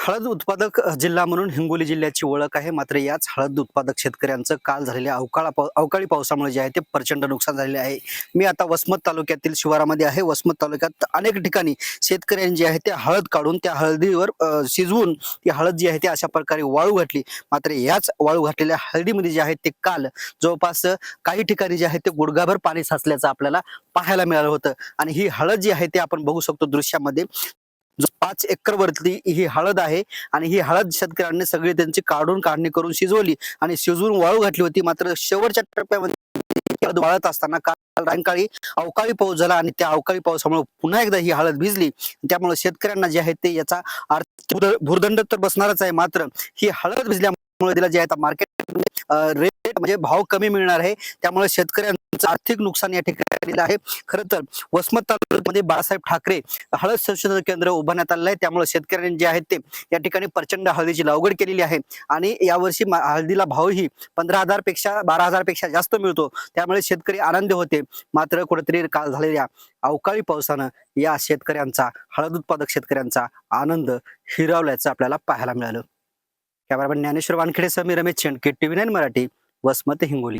हळद उत्पादक जिल्हा म्हणून हिंगोली जिल्ह्याची ओळख आहे. मात्र याच हळद उत्पादक शेतकऱ्यांचं काल झालेल्या अवकाळी पावसामुळे जे आहे ते प्रचंड नुकसान झालेले आहे. मी आता वसमत तालुक्यातील शिवारामध्ये आहे. वसमत तालुक्यात अनेक ठिकाणी शेतकऱ्यांनी जे आहे ते हळद काढून त्या हळदीवर शिजवून ती हळद जी आहे ती अशा प्रकारे वाळू घातली. मात्र याच वाळू घातलेल्या हळदीमध्ये जे आहे ते काल जवळपास काही ठिकाणी जे आहे ते गुडघाभर पाणी साचल्याचं आपल्याला पाहायला मिळालं होतं. आणि ही हळद जी आहे ते आपण बघू शकतो दृश्यामध्ये. 5 एकर वरती ही हळद आहे आणि ही हळद शेतकऱ्यांनी सगळी त्यांची काढणी करून शिजवली आणि शिजवून वाळू घातली होती. मात्र शेवटच्या टप्प्यामध्ये हळद वाळत असताना काल सायंकाळी अवकाळी पाऊस झाला आणि त्या अवकाळी पावसामुळे पुन्हा एकदा ही हळद भिजली. त्यामुळे शेतकऱ्यांना जे आहे ते याचा आर्थिक भुर्दंड तर बसणारच आहे. मात्र ही हळद भिजल्यामुळे तिला जे आहे मार्केट रेट म्हणजे भाव कमी मिळणार आहे. त्यामुळे शेतकऱ्यांचं आर्थिक नुकसान या ठिकाणी आहे. खरं तर वसमत तालुक्यामध्ये बाळासाहेब ठाकरे हळद संशोधन केंद्र उभारण्यात आलेलं आहे. त्यामुळे शेतकऱ्यांनी जे आहेत ते या ठिकाणी प्रचंड हळदीची लागवड केलेली आहे आणि यावर्षी हळदीला भावही 15,000 पेक्षा 12,000 पेक्षा जास्त मिळतो. त्यामुळे शेतकरी आनंदी होते. मात्र कुठेतरी काल झालेल्या अवकाळी पावसानं या शेतकऱ्यांचा हळद उत्पादक शेतकऱ्यांचा आनंद हिरावल्याचं आपल्याला पाहायला मिळालं. कॅमेरामॅन ज्ञानेश्वर वानखेडे सह मी रमेश शेंडके, TV9 मराठी, वसमत हिंगोली.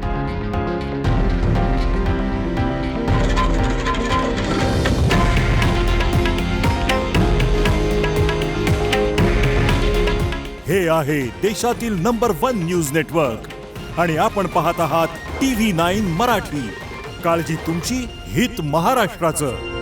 हे आहे देशातील नंबर 1 न्यूज नेटवर्क आणि आपण पाहत आहात TV9 मराठी. काळजी तुमची, हित महाराष्ट्राचं.